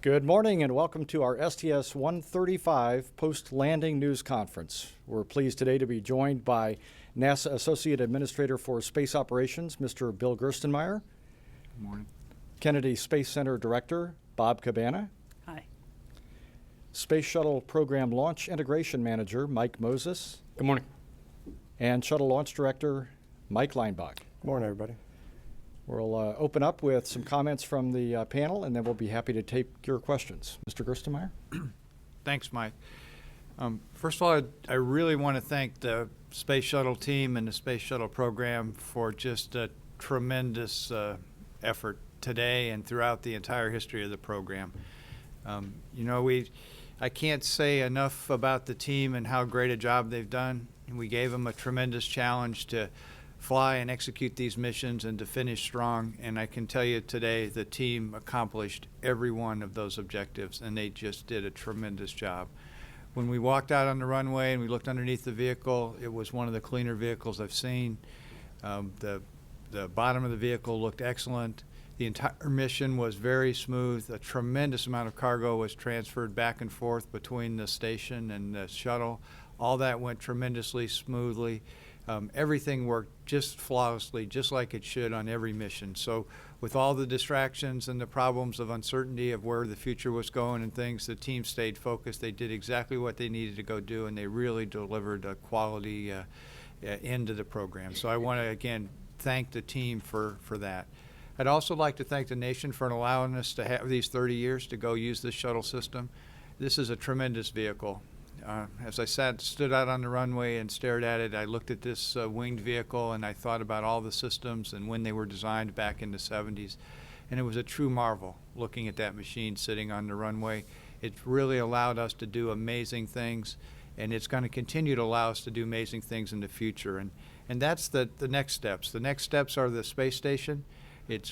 Good morning and welcome to our STS-135 post-landing news conference. We're pleased today to be joined by NASA Associate Administrator for Space Operations, Mr. Bill Gerstenmaier. Good morning. Kennedy Space Center Director, Bob Cabana. Hi. Space Shuttle Program Launch Integration Manager, Mike Moses. Good morning. And Shuttle Launch Director, Mike Leinbach. Good morning, everybody. We'll open up with some comments from the panel, and then we'll be happy to take your questions. Mr. Gerstenmaier? Thanks, Mike. First of all, I really want to thank the Space Shuttle team and the Space Shuttle program for just a tremendous effort today and throughout the entire history of the program. I can't say enough about the team and how great a job they've done. We gave them a tremendous challenge to fly and execute these missions and to finish strong, and I can tell you today the team accomplished every one of those objectives, and they just did a tremendous job. When we walked out on the runway and we looked underneath the vehicle, it was one of the cleaner vehicles I've seen. The bottom of the vehicle looked excellent. The entire mission was very smooth. A tremendous amount of cargo was transferred back and forth between the station and the shuttle. All that went tremendously smoothly. Everything worked just flawlessly, just like it should on every mission. So with all the distractions and the problems of uncertainty of where the future was going and things, the team stayed focused. They did exactly what they needed to go do, and they really delivered a quality end to the program. So I want to, again, thank the team for that. I'd also like to thank the nation for allowing us to have these 30 years to go use this shuttle system. This is a tremendous vehicle. As I stood out on the runway and stared at it, I looked at this winged vehicle and I thought about all the systems and when they were designed back in the 70s. And it was a true marvel looking at that machine sitting on the runway. It really allowed us to do amazing things, and it's going to continue to allow us to do amazing things in the future. And that's the next steps. The next steps are the space station.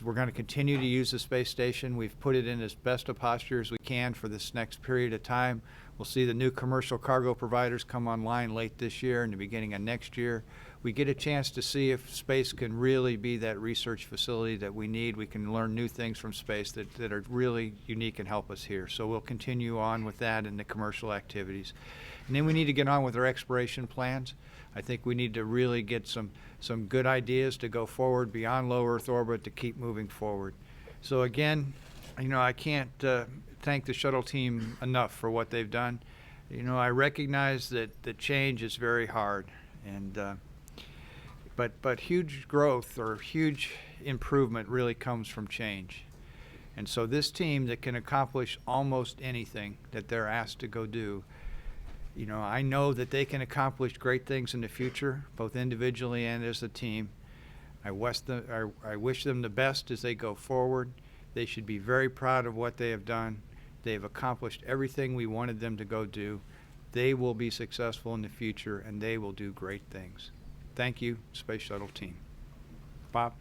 We're going to continue to use the space station. We've put it in as best a posture as we can for this next period of time. We'll see the new commercial cargo providers come online late this year and the beginning of next year. We get a chance to see if space can really be that research facility that we need. We can learn new things from space that are really unique and help us here. So we'll continue on with that in the commercial activities. And then we need to get on with our exploration plans. I think we need to really get some good ideas to go forward beyond low Earth orbit to keep moving forward. So again, I can't thank the shuttle team enough for what they've done. I recognize that the change is very hard, and but huge growth or huge improvement really comes from change. And so this team that can accomplish almost anything that they're asked to go do, I know that they can accomplish great things in the future, both individually and as a team. I wish them the best as they go forward. They should be very proud of what they have done. They've accomplished everything we wanted them to go do. They will be successful in the future, and they will do great things. Thank you, Space Shuttle team. Bob?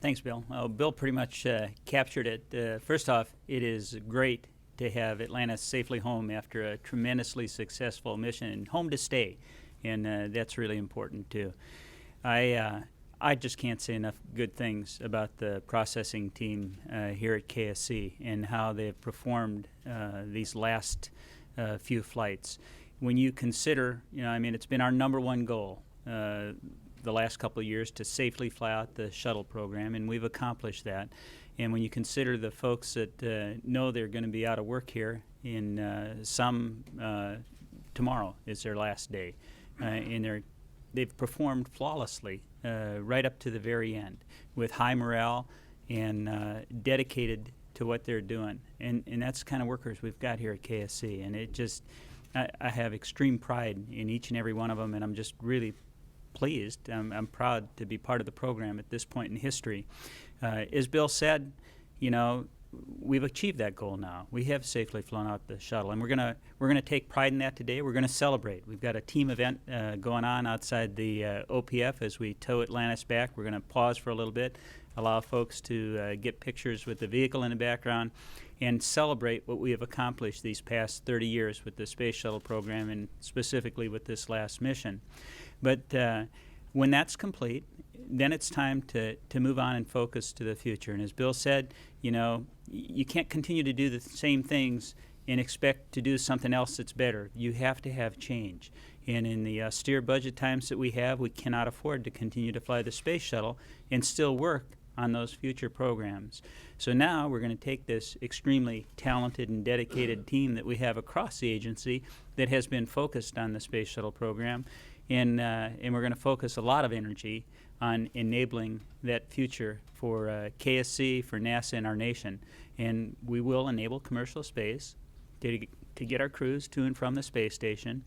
Thanks, Bill. Bill pretty much captured it. First off, it is great to have Atlanta safely home after a tremendously successful mission and home to stay, and that's really important too. I just can't say enough good things about the processing team here at KSC and how they've performed these last few flights. When you consider, it's been our number one goal the last couple of years to safely fly out the shuttle program, and we've accomplished that. And when you consider the folks that know they're going to be out of work here in tomorrow is their last day, and they've performed flawlessly right up to the very end with high morale and dedicated to what they're doing. And that's the kind of workers we've got here at KSC. And I have extreme pride in each and every one of them, and I'm just really pleased. I'm proud to be part of the program at this point in history. As Bill said, we've achieved that goal now. We have safely flown out the shuttle, and we're gonna take pride in that today. We're gonna celebrate. We've got a team event going on outside the OPF as we tow Atlantis back. We're gonna pause for a little bit, allow folks to get pictures with the vehicle in the background, and celebrate what we have accomplished these past 30 years with the Space Shuttle program, and specifically with this last mission. But when that's complete, then it's time to move on and focus to the future. And as Bill said, you can't continue to do the same things and expect to do something else that's better. You have to have change. And in the austere budget times that we have, we cannot afford to continue to fly the space shuttle and still work on those future programs. So now we're going to take this extremely talented and dedicated team that we have across the agency that has been focused on the space shuttle program, and we're going to focus a lot of energy on enabling that future for KSC, for NASA, and our nation. And we will enable commercial space to get our crews to and from the space station.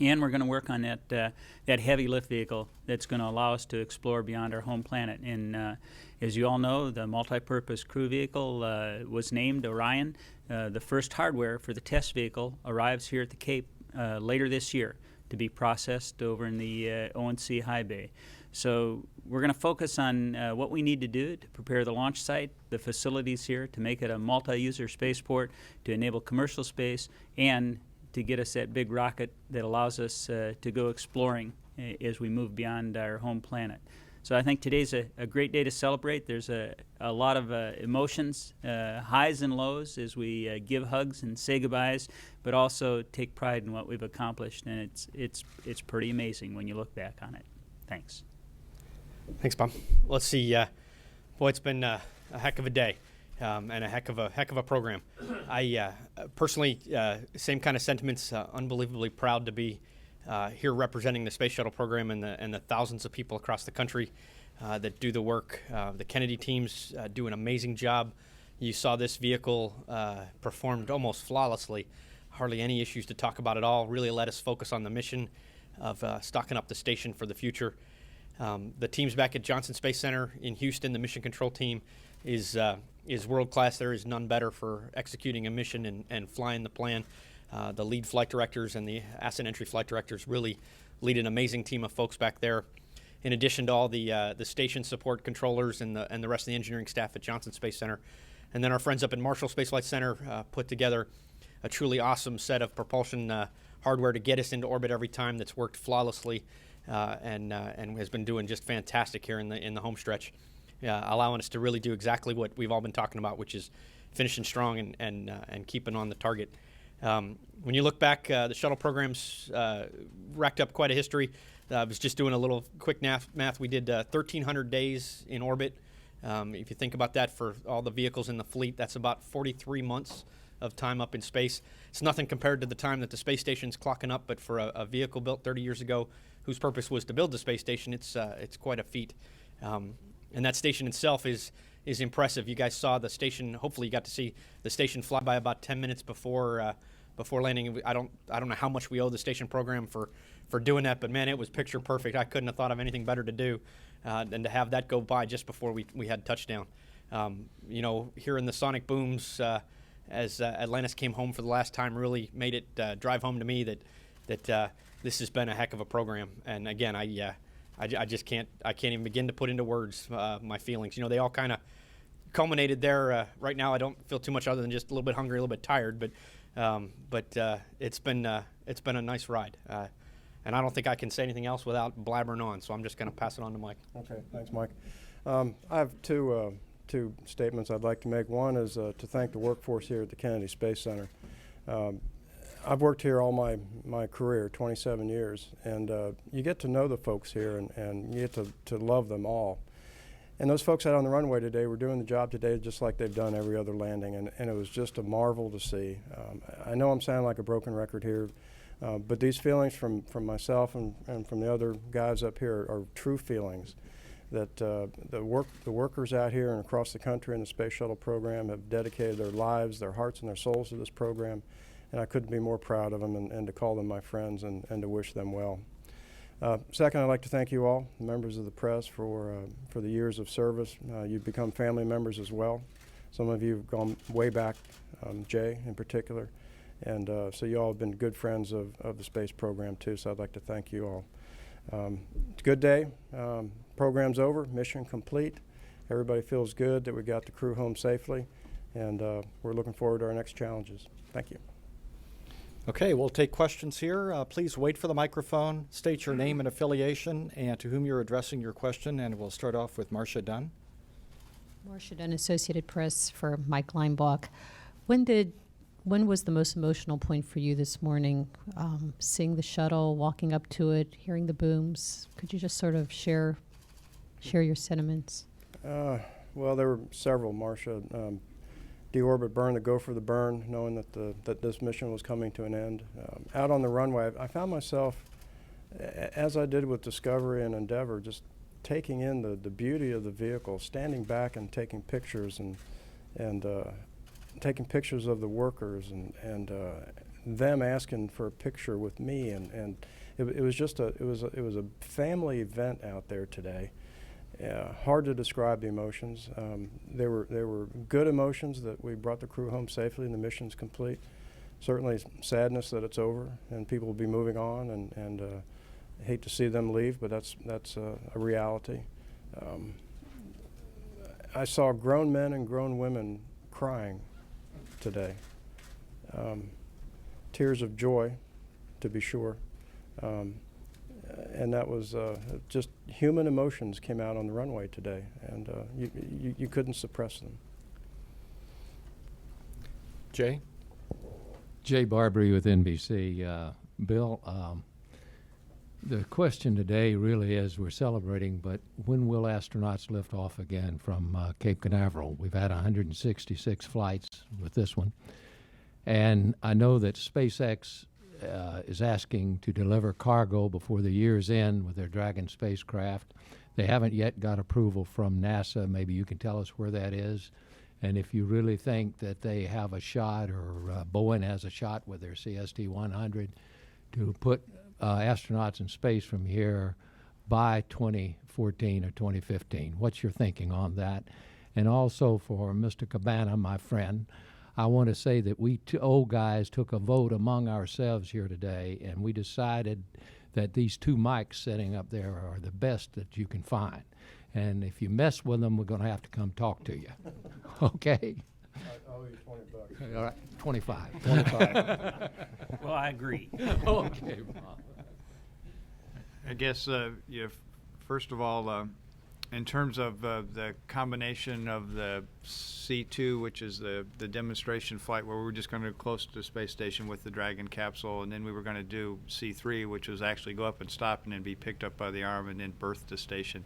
And we're going to work on that heavy lift vehicle that's going to allow us to explore beyond our home planet. And as you all know, the multi-purpose crew vehicle was named Orion. The first hardware for the test vehicle arrives here at the Cape later this year to be processed over in the ONC High Bay. So we're going to focus on what we need to do to prepare the launch site, the facilities here, to make it a multi-user spaceport, to enable commercial space, and to get us that big rocket that allows us to go exploring as we move beyond our home planet. So I think today's a great day to celebrate. There's a lot of emotions, highs and lows, as we give hugs and say goodbyes, but also take pride in what we've accomplished. And it's pretty amazing when you look back on it. Thanks. Thanks, Bob. Let's see. Boy, it's been a heck of a day. And a heck of a program. I personally, same kind of sentiments. Unbelievably proud to be here representing the Space Shuttle program and the thousands of people across the country that do the work. The Kennedy teams do an amazing job. You saw this vehicle performed almost flawlessly. Hardly any issues to talk about at all. Really let us focus on the mission of stocking up the station for the future. The teams back at Johnson Space Center in Houston, the mission control team, is world class. There is none better for executing a mission and flying the plan. The lead flight directors and the ascent entry flight directors really lead an amazing team of folks back there. In addition to all the station support controllers and the rest of the engineering staff at Johnson Space Center, and then our friends up at Marshall Space Flight Center put together a truly awesome set of propulsion hardware to get us into orbit every time. That's worked flawlessly and has been doing just fantastic here in the home stretch. Allowing us to really do exactly what we've all been talking about, which is finishing strong and keeping on the target. When you look back, the shuttle program's racked up quite a history. I was just doing a little quick math. We did 1,300 days in orbit. If you think about that for all the vehicles in the fleet, that's about 43 months of time up in space. It's nothing compared to the time that the space station's clocking up, but for a vehicle built 30 years ago whose purpose was to build the space station, it's quite a feat. And that station itself is impressive. You guys saw the station. Hopefully, you got to see the station fly by about 10 minutes before landing. I don't know how much we owe the station program for doing that, but man, it was picture perfect. I couldn't have thought of anything better to do than to have that go by just before we had touchdown. Hearing the sonic booms as Atlantis came home for the last time really made it drive home to me that this has been a heck of a program. And again, I just can't even begin to put into words my feelings. They all kind of culminated there. Right now, I don't feel too much other than just a little bit hungry, a little bit tired. But it's been a nice ride, and I don't think I can say anything else without blabbering on. So I'm just going to pass it on to Mike. Okay, thanks, Mike. I have two statements I'd like to make. One is to thank the workforce here at the Kennedy Space Center. I've worked here all my career, 27 years, and you get to know the folks here and you get to love them all. And those folks out on the runway today were doing the job today just like they've done every other landing, and it was just a marvel to see. I know I'm sounding like a broken record here, but these feelings from myself and from the other guys up here are true feelings that the workers out here and across the country in the Space Shuttle program have dedicated their lives, their hearts, and their souls to this program. And I couldn't be more proud of them and to call them my friends and to wish them well. Second, I'd like to thank you all, members of the press, for the years of service. You've become family members as well. Some of you have gone way back, Jay in particular. And so you all have been good friends of the space program too, so I'd like to thank you all. It's a good day. Program's over, mission complete. Everybody feels good that we got the crew home safely, and we're looking forward to our next challenges. Thank you. Okay, we'll take questions here. Please wait for the microphone, state your name and affiliation, and to whom you're addressing your question, and we'll start off with Marcia Dunn. Marcia Dunn, Associated Press for Mike Leinbach. When was the most emotional point for you this morning? Seeing the shuttle, walking up to it, hearing the booms. Could you just sort of share your sentiments? Well, there were several, Marcia. Deorbit burn, the go for the burn, knowing that this mission was coming to an end. Out on the runway, I found myself, as I did with Discovery and Endeavour, just taking in the beauty of the vehicle, standing back and taking pictures and taking pictures of the workers and them asking for a picture with me, and it was just it was a family event out there today. Hard to describe the emotions. There were good emotions that we brought the crew home safely and the mission's complete. Certainly sadness that it's over and people will be moving on, and hate to see them leave, but that's a reality. I saw grown men and grown women crying today. Tears of joy, to be sure. And that was just human emotions came out on the runway today, and you couldn't suppress them. Jay? Jay Barbary with NBC. Bill, the question today really is, we're celebrating, but when will astronauts lift off again from Cape Canaveral? We've had 166 flights with this one. And I know that SpaceX is asking to deliver cargo before the year's end with their Dragon spacecraft. They haven't yet got approval from NASA. Maybe you can tell us where that is. And if you really think that they have a shot, or Boeing has a shot with their CST-100 to put astronauts in space from here by 2014 or 2015. What's your thinking on that? And also for Mr. Cabana, my friend, I want to say that we old guys took a vote among ourselves here today, and we decided that these two mics sitting up there are the best that you can find. And if you mess with them, we're going to have to come talk to you. Okay? I owe you $20. All right, 25. Well, I agree. Okay, Bob. I guess, first of all, in terms of the combination of the C2, which is the demonstration flight where we were just going to go close to the space station with the Dragon capsule, and then we were going to do C3, which was actually go up and stop and then be picked up by the arm and then berth to station.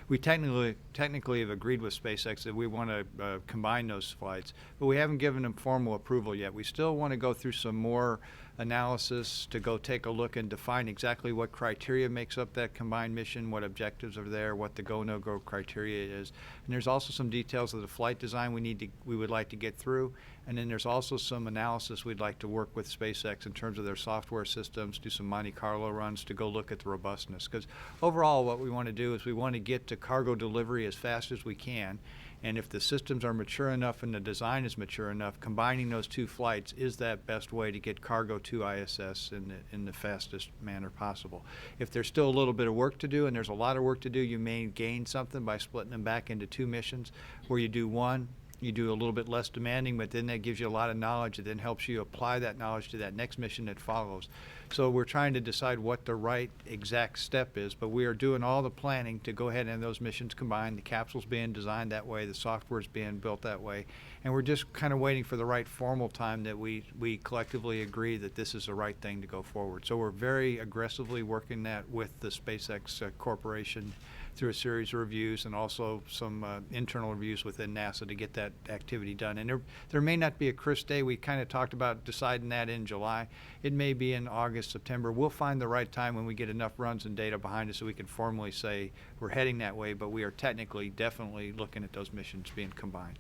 We technically have agreed with SpaceX that we want to combine those flights, but we haven't given them formal approval yet. We still want to go through some more analysis to go take a look and define exactly what criteria makes up that combined mission, what objectives are there, what the go no go criteria is. And there's also some details of the flight design we would like to get through, and then there's also some analysis we'd like to work with SpaceX in terms of their software systems, do some Monte Carlo runs to go look at the robustness, because overall what we want to do is we want to get to cargo delivery as fast as we can. And if the systems are mature enough and the design is mature enough, combining those two flights is that best way to get cargo to ISS in the fastest manner possible. If there's still a little bit of work to do, and there's a lot of work to do, you may gain something by splitting them back into two missions, where you do one, you do a little bit less demanding, but then that gives you a lot of knowledge. It then helps you apply that knowledge to that next mission that follows. So we're trying to decide what the right exact step is, but we are doing all the planning to go ahead and have those missions combined. The capsule's being designed that way, the software's being built that way, and we're just kind of waiting for the right formal time that we collectively agree that this is the right thing to go forward. So we're very aggressively working that with the SpaceX Corporation through a series of reviews, and also some internal reviews within NASA to get that activity done. And there may not be a crisp day. We kind of talked about deciding that in July. It may be in August, September. We'll find the right time when we get enough runs and data behind us so we can formally say we're heading that way, but we are technically definitely looking at those missions being combined.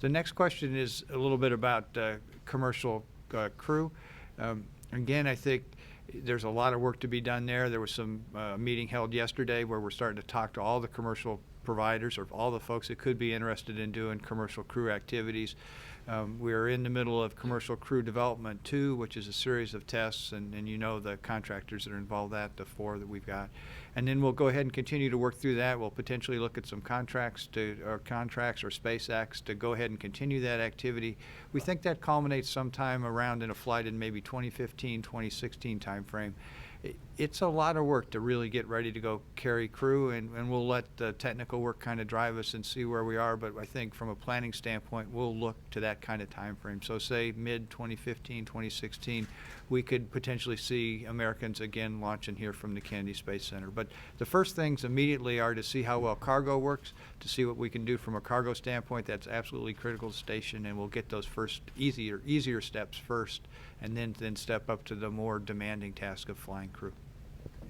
The next question is a little bit about commercial crew. Again, I think there's a lot of work to be done there. There was some meeting held yesterday where we're starting to talk to all the commercial providers, or all the folks that could be interested in doing commercial crew activities. We are in the middle of Commercial Crew Development 2, which is a series of tests, and you know the contractors that are involved, the 4 that we've got. And then we'll go ahead and continue to work through that. We'll potentially look at some contracts or SpaceX to go ahead and continue that activity. We think that culminates sometime around in a flight in maybe 2015, 2016 timeframe. It's a lot of work to really get ready to go carry crew, and we'll let the technical work kind of drive us and see where we are. But I think from a planning standpoint, we'll look to that kind of time frame. So say mid 2015, 2016, we could potentially see Americans again launching here from the Kennedy Space Center. But the first things immediately are to see how well cargo works, to see what we can do from a cargo standpoint. That's absolutely critical to the station, and we'll get those first easier steps first, and then step up to the more demanding task of flying crew.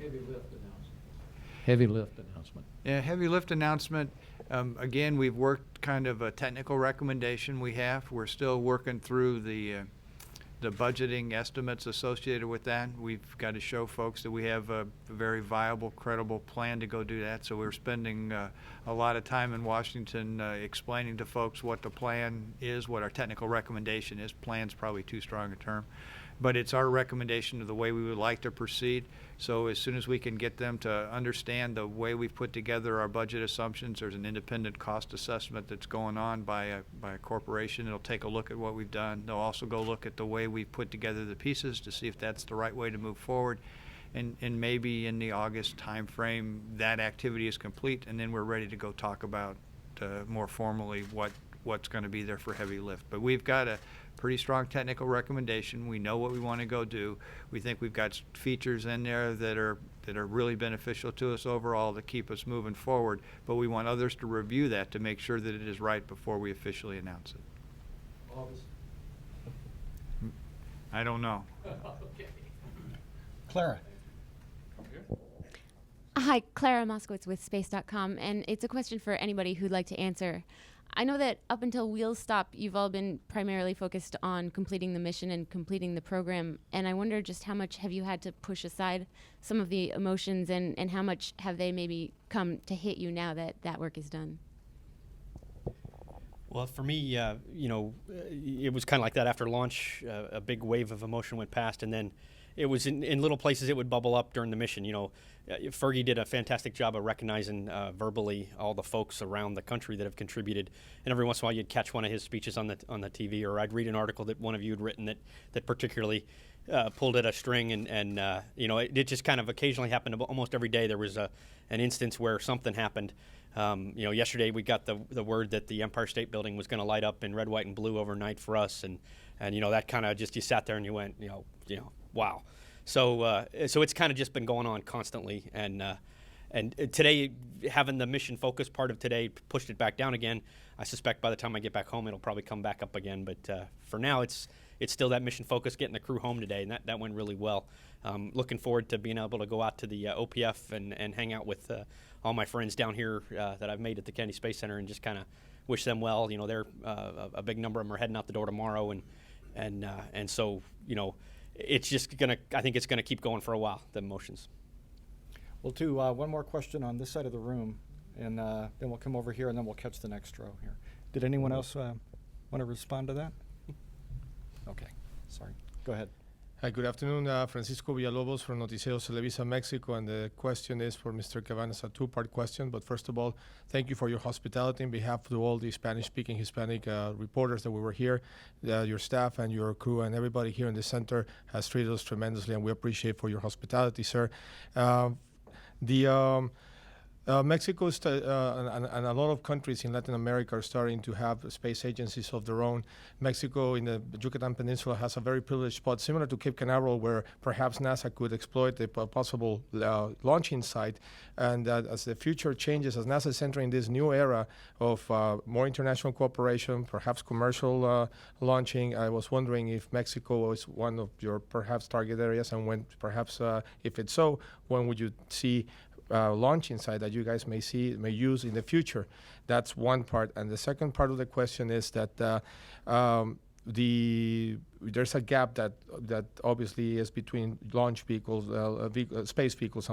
Heavy lift announcement. Heavy lift announcement. Yeah, heavy lift announcement. Again, we've worked kind of a technical recommendation we have. We're still working through the budgeting estimates associated with that. We've got to show folks that we have a very viable, credible plan to go do that. So we're spending a lot of time in Washington explaining to folks what the plan is, what our technical recommendation is. Plan's probably too strong a term. But it's our recommendation of the way we would like to proceed. So as soon as we can get them to understand the way we've put together our budget assumptions, there's an independent cost assessment that's going on by a corporation. It'll take a look at what we've done. They'll also go look at the way we've put together the pieces to see if that's the right way to move forward. And maybe in the August time frame, that activity is complete, and then we're ready to go talk about more formally what's going to be there for heavy lift. But we've got a pretty strong technical recommendation. We know what we want to go do. We think we've got features in there that are really beneficial to us overall to keep us moving forward, but we want others to review that to make sure that it is right before we officially announce it. August. I don't know. Okay. Clara. Hi, Clara Moskowitz with Space.com, and it's a question for anybody who'd like to answer. I know that up until Wheels Stop, you've all been primarily focused on completing the mission and completing the program, and I wonder just how much have you had to push aside some of the emotions, and how much have they maybe come to hit you now that that work is done? Well, for me, it was kind of like that after launch. A big wave of emotion went past, and then it was in little places it would bubble up during the mission. Fergie did a fantastic job of recognizing verbally all the folks around the country that have contributed. And every once in a while, you'd catch one of his speeches on the TV, or I'd read an article that one of you had written that particularly pulled at a string. And it just kind of occasionally happened. Almost every day there was an instance where something happened. Yesterday we got the word that the Empire State Building was going to light up in red, white, and blue overnight for us, and that kind of just, you sat there and you went, wow. So it's kind of just been going on constantly, and today, having the mission focus part of today pushed it back down again. I suspect by the time I get back home, it'll probably come back up again. But for now, it's still that mission focus, getting the crew home today, and that went really well. Looking forward to being able to go out to the OPF and hang out with all my friends down here that I've made at the Kennedy Space Center, and just kind of wish them well. They're a big number of them are heading out the door tomorrow, and so it's just I think it's gonna keep going for a while, the emotions. We'll do one more question on this side of the room, and then we'll come over here, and then we'll catch the next row here. Did anyone else want to respond to that? Okay, sorry. Go ahead. Hi, good afternoon. Francisco Villalobos from Noticieros Televisa Mexico, and the question is for Mr. Cabanas, a two-part question. But first of all, thank you for your hospitality on behalf of all the Spanish-speaking Hispanic reporters that we were here. Your staff and your crew and everybody here in the center has treated us tremendously, and we appreciate for your hospitality, sir. Mexico and a lot of countries in Latin America are starting to have space agencies of their own. Mexico in the Yucatan Peninsula has a very privileged spot, similar to Cape Canaveral, where perhaps NASA could exploit the possible launching site. And as the future changes, as NASA is entering this new era of more international cooperation, perhaps commercial launching, I was wondering if Mexico is one of your perhaps target areas, and when perhaps, if it's so, when would you see launching site that you guys may use in the future? That's one part. And the second part of the question is that there's a gap that obviously is between launch vehicles, space vehicles,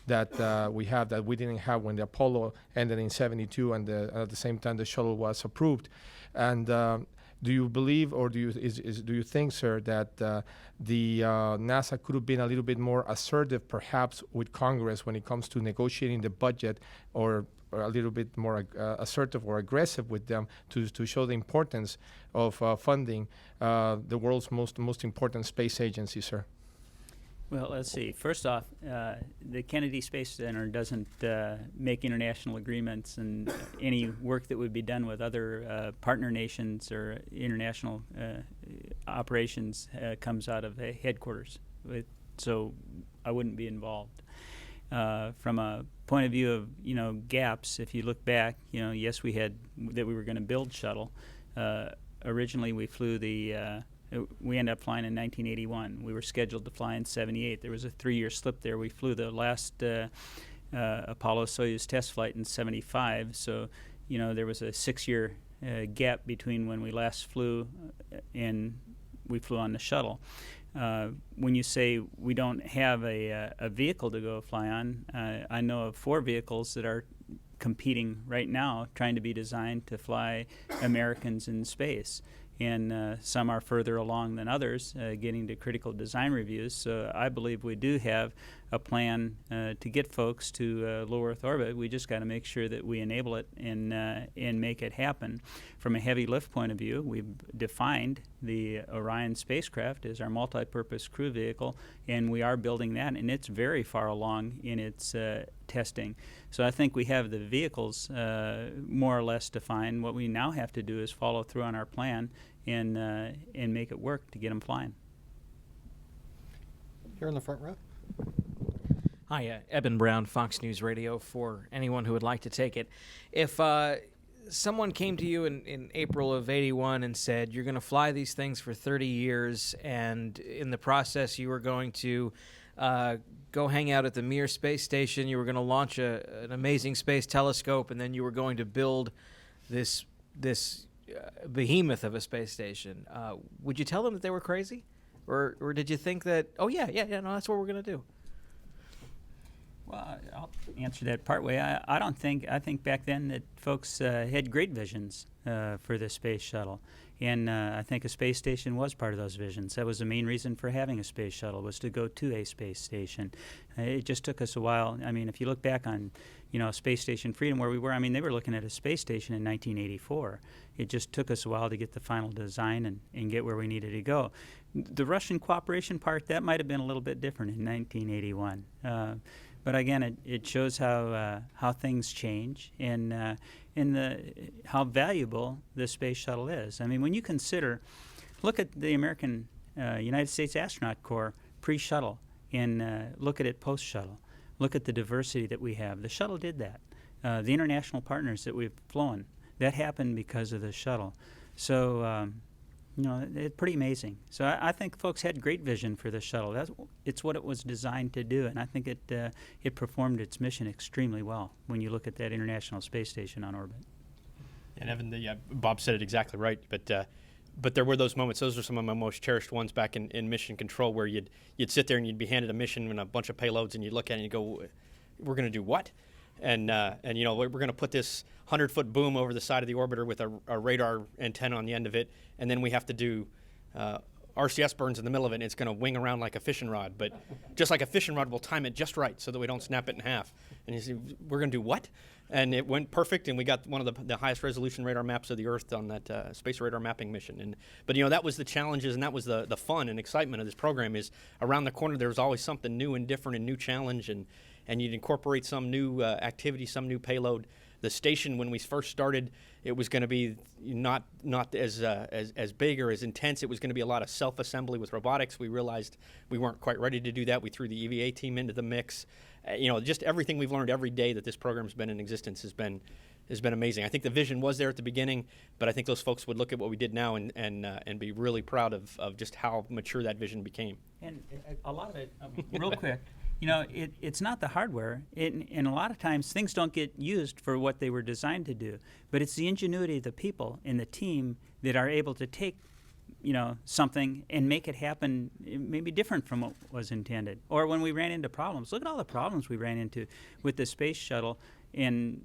that we have that we didn't have when the Apollo ended in '72, and at the same time the shuttle was approved. And Do you believe, or do you think, sir, that the NASA could have been a little bit more assertive, perhaps, with Congress when it comes to negotiating the budget, or a little bit more assertive or aggressive with them to show the importance of funding the world's most important space agency, sir? Well, let's see. First off, the Kennedy Space Center doesn't make international agreements, and any work that would be done with other partner nations or international operations comes out of headquarters. So I wouldn't be involved. From a point of view of gaps, if you look back, yes, we were going to build Shuttle. Originally, we flew we ended up flying in 1981. We were scheduled to fly in 78. There was a 3-year slip there. We flew the last Apollo-Soyuz test flight in 75. So, there was a 6-year gap between when we last flew and we flew on the shuttle. When you say we don't have a vehicle to go fly on, I know of 4 vehicles that are competing right now, trying to be designed to fly Americans in space. And some are further along than others, getting to critical design reviews. So I believe we do have a plan to get folks to low Earth orbit. We just got to make sure that we enable it and make it happen. From a heavy lift point of view, we've defined the Orion spacecraft as our multi-purpose crew vehicle, and we are building that, and it's very far along in its testing. So I think we have the vehicles more or less defined. What we now have to do is follow through on our plan and make it work to get them flying. Here in the front row. Hi, Eben Brown, Fox News Radio, for anyone who would like to take it. If someone came to you in April of '81 and said, you're going to fly these things for 30 years, and in the process you were going to go hang out at the Mir space station, you were going to launch an amazing space telescope, and then you were going to build this behemoth of a space station, would you tell them that they were crazy? Or did you think that, no, that's what we're going to do? Well, I'll answer that part way. I think back then that folks had great visions for the space shuttle. And I think a space station was part of those visions. That was the main reason for having a space shuttle, was to go to a space station. It just took us a while. I mean, if you look back on, Space Station Freedom, where we were, they were looking at a space station in 1984. It just took us a while to get the final design and get where we needed to go. The Russian cooperation part, that might have been a little bit different in 1981. But again, it shows how things change and how valuable the space shuttle is. When you look at the American United States Astronaut Corps pre-shuttle and look at it post-shuttle. Look at the diversity that we have. The shuttle did that. The international partners that we've flown, that happened because of the shuttle. So, it's pretty amazing. So I think folks had great vision for the shuttle. It's what it was designed to do, and I think it performed its mission extremely well when you look at that International Space Station on orbit. And Evan, Bob said it exactly right, but there were those moments. Those are some of my most cherished ones back in mission control, where you'd sit there and you'd be handed a mission and a bunch of payloads, and you'd look at it and you go, we're going to do what? And we're going to put this 100-foot boom over the side of the orbiter with a radar antenna on the end of it, and then we have to do RCS burns in the middle of it, and it's going to wing around like a fishing rod. But just like a fishing rod, we'll time it just right so that we don't snap it in half. And you see, we're going to do what? And it went perfect, and we got one of the highest resolution radar maps of the Earth on that space radar mapping mission. But that was the challenges, and that was the fun and excitement of this program. Is around the corner there was always something new and different and new challenge, and you'd incorporate some new activity, some new payload. The station, when we first started, it was going to be not as big or as intense. It was going to be a lot of self-assembly with robotics. We realized we weren't quite ready to do that. We threw the EVA team into the mix. Just everything we've learned every day that this program's been in existence has been amazing. I think the vision was there at the beginning, but I think those folks would look at what we did now and be really proud of just how mature that vision became. And a lot of it, real quick, it's not the hardware, and a lot of times things don't get used for what they were designed to do, but it's the ingenuity of the people in the team that are able to take something and make it happen maybe different from what was intended. Or when we ran into problems, look at all the problems we ran into with the space shuttle, and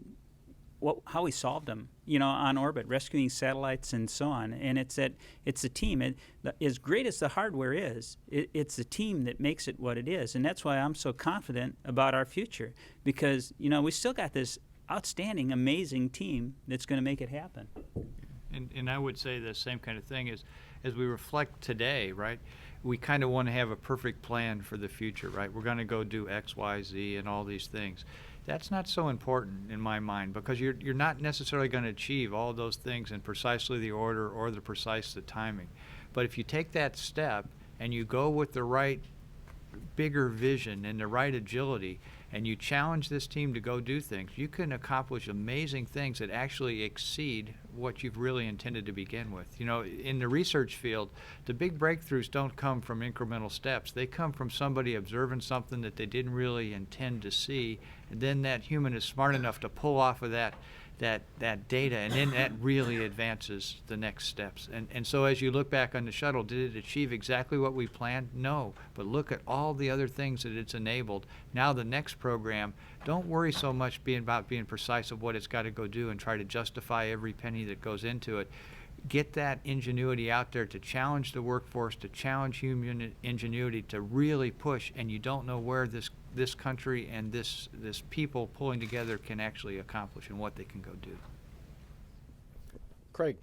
how we solved them, on orbit, rescuing satellites and so on. And it's a team. As great as the hardware is, it's the team that makes it what it is. And that's why I'm so confident about our future, because, we still got this outstanding, amazing team that's going to make it happen. And I would say the same kind of thing as we reflect today, right? We kind of want to have a perfect plan for the future, right? We're going to go do X, Y, Z, and all these things. That's not so important in my mind, because you're not necessarily going to achieve all those things in precisely the order or the timing. But if you take that step and you go with the right bigger vision and the right agility, and you challenge this team to go do things, you can accomplish amazing things that actually exceed what you've really intended to begin with. In the research field, the big breakthroughs don't come from incremental steps. They come from somebody observing something that they didn't really intend to see, and then that human is smart enough to pull off of that data, and then that really advances the next steps. And so as you look back on the shuttle, did it achieve exactly what we planned? No, but look at all the other things that it's enabled. Now the next program, don't worry so much about being precise of what it's got to go do and try to justify every penny that goes into it. Get that ingenuity out there to challenge the workforce, to challenge human ingenuity, to really push, and you don't know where this country and this people pulling together can actually accomplish and what they can go do. Craig.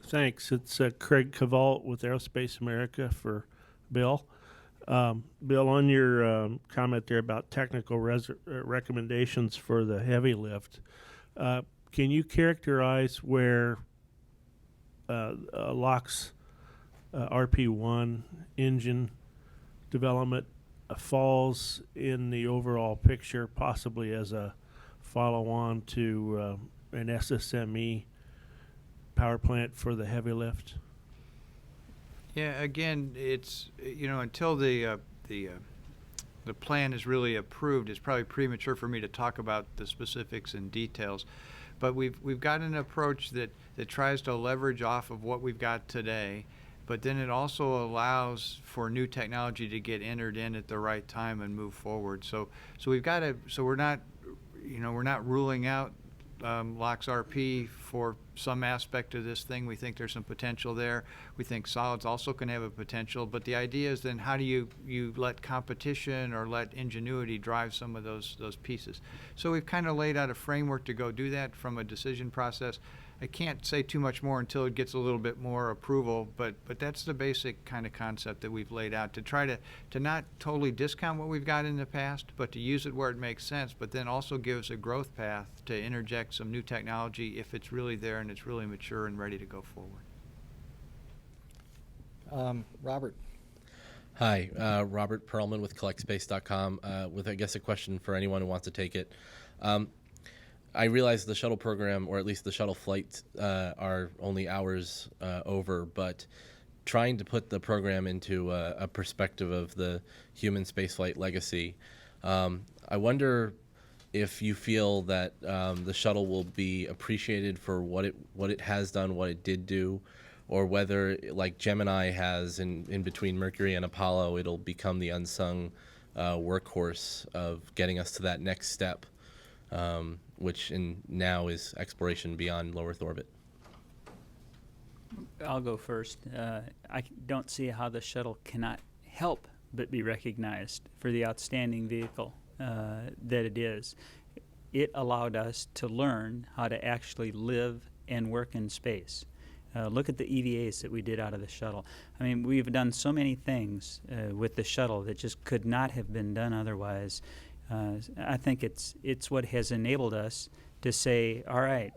Thanks. It's Craig Cavalt with Aerospace America for Bill. Bill, on your comment there about technical recommendations for the heavy lift, can you characterize where LOX RP1 engine development falls in the overall picture, possibly as a follow-on to an SSME power plant for the heavy lift? Yeah, again, it's until the plan is really approved, it's probably premature for me to talk about the specifics and details. But we've got an approach that tries to leverage off of what we've got today, but then it also allows for new technology to get entered in at the right time and move forward. So we're not ruling out LOX RP for some aspect of this thing. We think there's some potential there. We think solids also can have a potential, but the idea is then how do you let competition or let ingenuity drive some of those pieces. So we've kind of laid out a framework to go do that from a decision process. I can't say too much more until it gets a little bit more approval, but that's the basic kind of concept that we've laid out, to try to not totally discount what we've got in the past, but to use it where it makes sense, but then also give us a growth path to interject some new technology if it's really there and it's really mature and ready to go forward. Robert. Hi, Robert Perlman with CollectSpace.com with, I guess, a question for anyone who wants to take it. I realize the shuttle program, or at least the shuttle flights, are only hours over, but trying to put the program into a perspective of the human spaceflight legacy, I wonder if you feel that the shuttle will be appreciated for what it has done, what it did do, or whether, like Gemini has in between Mercury and Apollo, it'll become the unsung workhorse of getting us to that next step. Which now is exploration beyond low Earth orbit. I'll go first. I don't see how the shuttle cannot help but be recognized for the outstanding vehicle that it is. It allowed us to learn how to actually live and work in space. Look at the EVAs that we did out of the shuttle. I mean, we've done so many things with the shuttle that just could not have been done otherwise. I think it's what has enabled us to say, all right,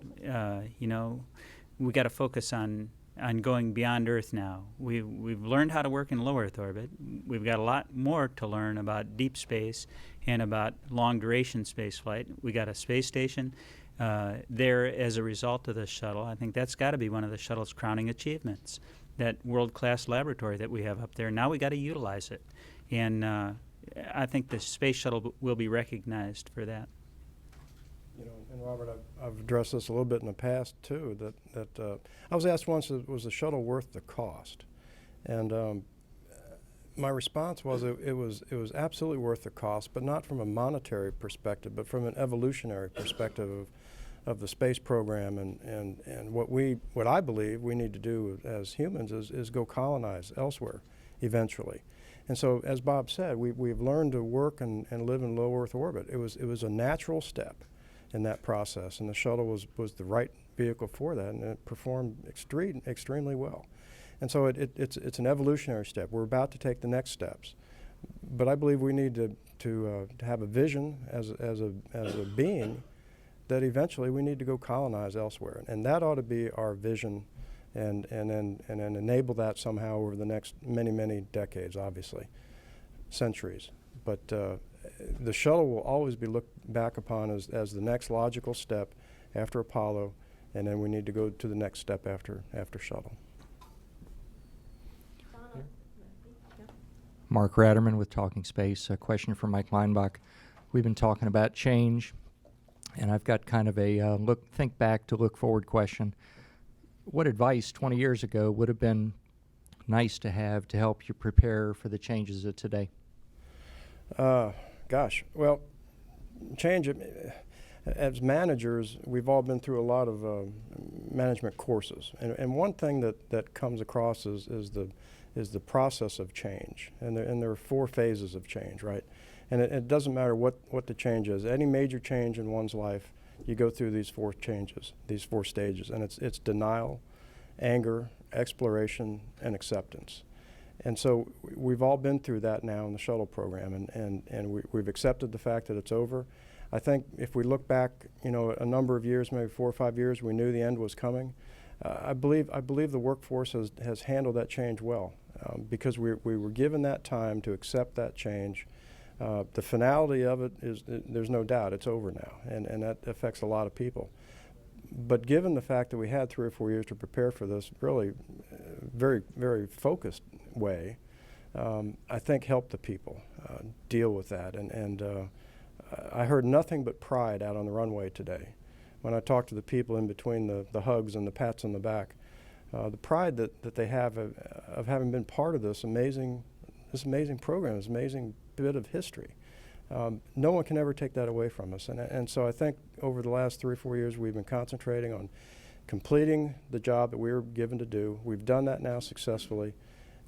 we got to focus on going beyond Earth now. We've learned how to work in low Earth orbit. We've got a lot more to learn about deep space and about long duration space flight. We got a space station there as a result of the shuttle. I think that's got to be one of the shuttle's crowning achievements, that world-class laboratory that we have up there. Now we got to utilize it, and I think the space shuttle will be recognized for that. And Robert, I've addressed this a little bit in the past too. That I was asked once, was the shuttle worth the cost? And my response was it was absolutely worth the cost, but not from a monetary perspective, but from an evolutionary perspective of the space program and what I believe we need to do as humans is go colonize elsewhere eventually. And so, as Bob said, we've learned to work and live in low Earth orbit. It was a natural step in that process, and the shuttle was the right vehicle for that, and it performed extremely well. And so it's an evolutionary step. We're about to take the next steps, but I believe we need to have a vision as a being that eventually we need to go colonize elsewhere, and that ought to be our vision, and then enable that somehow over the next many decades, obviously, centuries. But the shuttle will always be looked back upon as the next logical step after Apollo, and then we need to go to the next step after shuttle. Mark Ratterman with Talking Space. A question for Mike Leinbach. We've been talking about change, and I've got kind of a think back to look forward question. What advice 20 years ago would have been nice to have to help you prepare for the changes of today? Gosh, well, change. As managers, we've all been through a lot of management courses, and one thing that comes across is the process of change, and there are 4 phases of change, right? And it doesn't matter what the change is. Any major change in one's life, you go through these 4 changes, these 4 stages, and it's denial, anger, exploration, and acceptance. And so we've all been through that now in the shuttle program, and we've accepted the fact that it's over. I think if we look back, a number of years, maybe 4 or 5 years, we knew the end was coming. I believe the workforce has handled that change well, because we were given that time to accept that change. The finality of it is, there's no doubt, it's over now, and that affects a lot of people. But given the fact that we had 3 or 4 years to prepare for this really very, very focused way, I think helped the people deal with that. And I heard nothing but pride out on the runway today. When I talked to the people in between the hugs and the pats on the back, the pride that they have of having been part of this amazing program, this amazing bit of history. No one can ever take that away from us. And so I think over the last 3 or 4 years, we've been concentrating on completing the job that we were given to do. We've done that now successfully.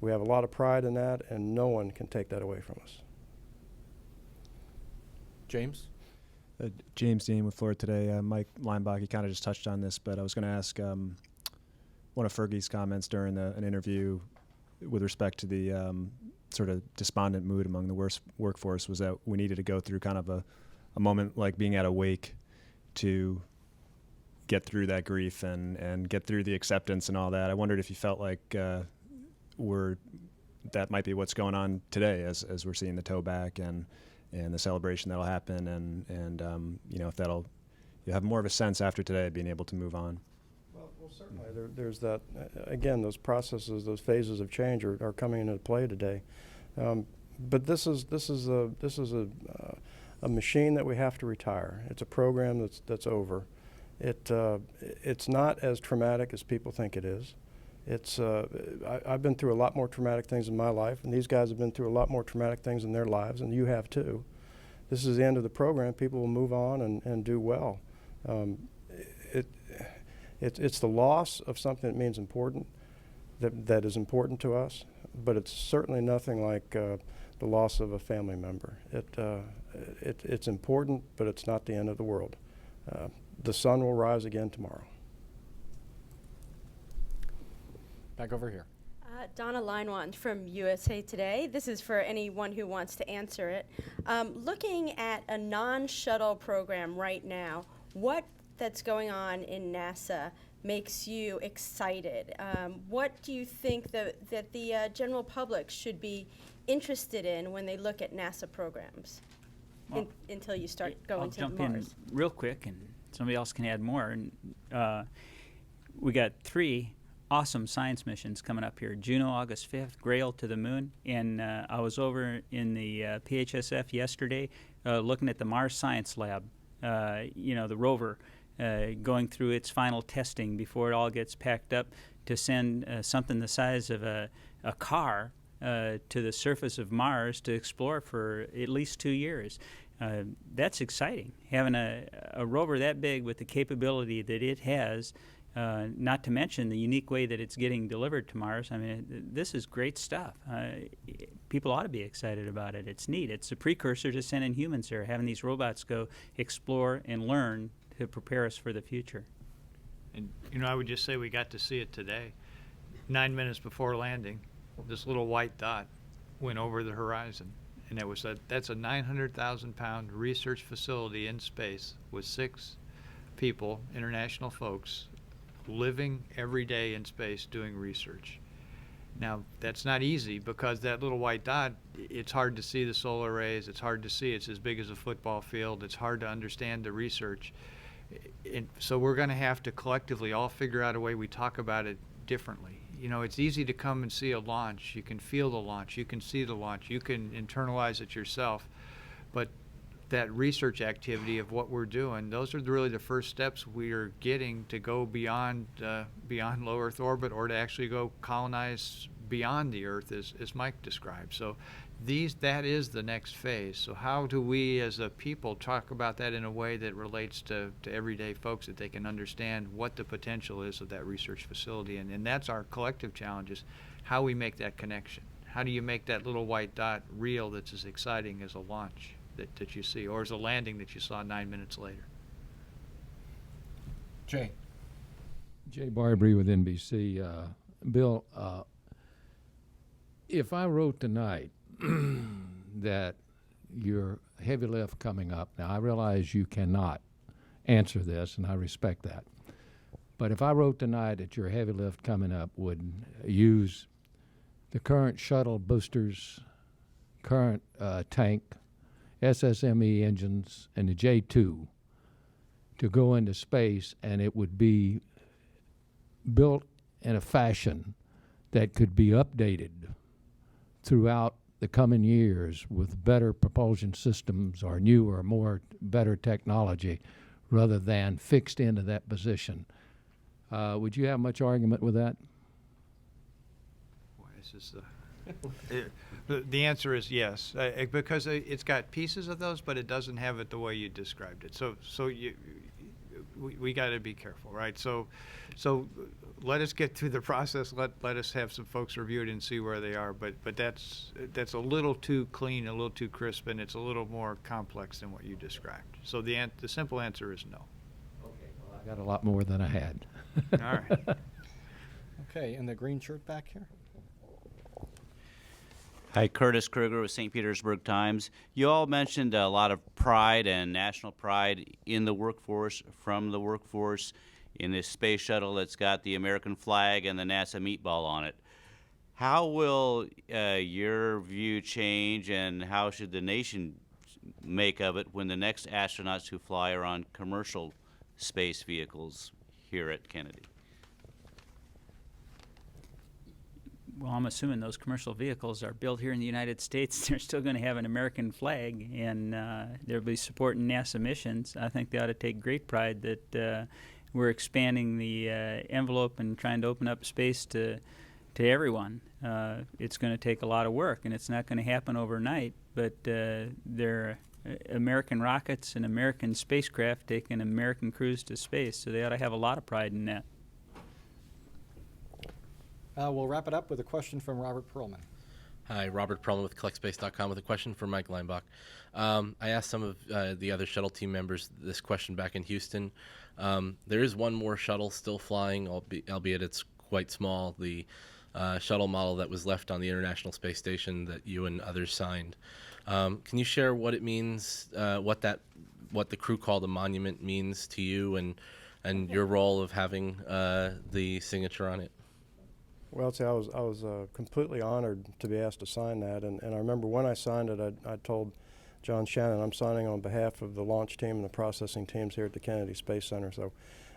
We have a lot of pride in that, and no one can take that away from us. James? James Dean with Florida Today. Mike Leinbach, you kind of just touched on this, but I was going to ask one of Fergie's comments during an interview with respect to the sort of despondent mood among the workforce was that we needed to go through kind of a moment like being at a wake to get through that grief and get through the acceptance and all that. I wondered if you felt like that might be what's going on today as we're seeing the tow back and the celebration that'll happen, and if you'll have more of a sense after today of being able to move on. Well certainly there's that. Again, those processes, those phases of change are coming into play today. But this is a machine that we have to retire. It's a program that's over. It's not as traumatic as people think it is. I've been through a lot more traumatic things in my life, and these guys have been through a lot more traumatic things in their lives, and you have too. This is the end of the program. People will move on and do well. It's the loss of something that means important, that is important to us, but it's certainly nothing like the loss of a family member. It's important, but it's not the end of the world. The sun will rise again tomorrow. Back over here. Donna Leinwand from USA Today. This is for anyone who wants to answer it. Looking at a non-shuttle program right now, what that's going on in NASA makes you excited? What do you think that the general public should be interested in when they look at NASA programs until you start going to Mars? I'll jump in real quick, and somebody else can add more. And we got 3 awesome science missions coming up here. Juno, August 5th, Grail to the moon. And I was over in the PHSF yesterday looking at the Mars Science Lab, the rover, going through its final testing before it all gets packed up to send something the size of a car to the surface of Mars to explore for at least 2 years. That's exciting. Having a rover that big with the capability that it has, not to mention the unique way that it's getting delivered to Mars. I mean, this is great stuff. People ought to be excited about it. It's neat. It's a precursor to sending humans there, having these robots go explore and learn to prepare us for the future. And, I would just say we got to see it today. 9 minutes before landing, this little white dot went over the horizon. And that's a 900,000-pound research facility in space with 6 people, international folks, living every day in space doing research. Now, that's not easy because that little white dot, it's hard to see the solar rays. It's hard to see. It's as big as a football field. It's hard to understand the research. And so we're going to have to collectively all figure out a way we talk about it differently. It's easy to come and see a launch. You can feel the launch. You can see the launch. You can internalize it yourself. But that research activity of what we're doing, those are really the first steps we are getting to go beyond low Earth orbit, or to actually go colonize beyond the Earth, as Mike described. So that is the next phase. So how do we as a people talk about that in a way that relates to everyday folks, that they can understand what the potential is of that research facility? And that's our collective challenge, is how we make that connection. How do you make that little white dot real, that's as exciting as a launch that you see, or as a landing that you saw 9 minutes later? Jay Barbary with NBC. Bill, if I wrote tonight that your heavy lift coming up, now I realize you cannot answer this, and I respect that, but if I wrote tonight that your heavy lift coming up would use the current shuttle boosters, current tank, SSME engines, and the J2 to go into space, and it would be built in a fashion that could be updated throughout the coming years with better propulsion systems or newer, better technology, rather than fixed into that position. Would you have much argument with that? Boy, this is the answer is yes, because it's got pieces of those, but it doesn't have it the way you described it. So we got to be careful, right? So let us get through the process. Let us have some folks review it and see where they are. But that's a little too clean, a little too crisp, and it's a little more complex than what you described. So the simple answer is no. Okay, well, I got a lot more than I had. All right. Okay, in the green shirt back here. Hi, Curtis Kruger with St. Petersburg Times. You all mentioned a lot of pride and national pride in the workforce, from the workforce, in this space shuttle that's got the American flag and the NASA meatball on it. How will your view change, and how should the nation make of it when the next astronauts who fly are on commercial space vehicles here at Kennedy? Well, I'm assuming those commercial vehicles are built here in the United States. They're still going to have an American flag, and they'll be supporting NASA missions. I think they ought to take great pride that we're expanding the envelope and trying to open up space to everyone. It's going to take a lot of work, and it's not going to happen overnight, but they're American rockets and American spacecraft taking American crews to space, so they ought to have a lot of pride in that. We'll wrap it up with a question from Robert Perlman. Hi, Robert Perlman with CollectSpace.com with a question for Mike Leinbach. I asked some of the other shuttle team members this question back in Houston. There is one more shuttle still flying, albeit it's quite small, the shuttle model that was left on the International Space Station that you and others signed. Can you share what it means, what the crew call the monument means to you, and your role of having the signature on it? Well, see, I was completely honored to be asked to sign that, and I remember when I signed it, I told John Shannon I'm signing on behalf of the launch team and the processing teams here at the Kennedy Space Center. So,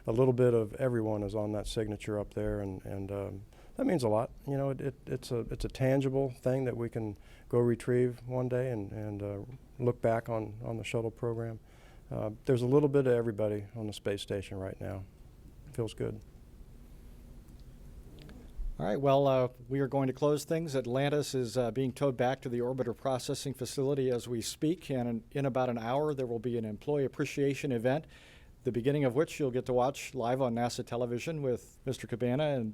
a little bit of everyone is on that signature up there, and that means a lot. You know, it's a tangible thing that we can go retrieve one day and look back on the shuttle program. There's a little bit of everybody on the space station right now. Feels good. All right, well, we are going to close things. Atlantis is being towed back to the orbiter processing facility as we speak, and in about an hour there will be an employee appreciation event, the beginning of which you'll get to watch live on NASA television with Mr. Cabana and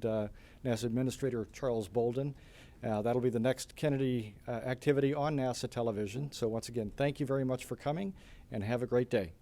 NASA Administrator Charles Bolden. That'll be the next Kennedy activity on NASA television. So once again, thank you very much for coming, and have a great day.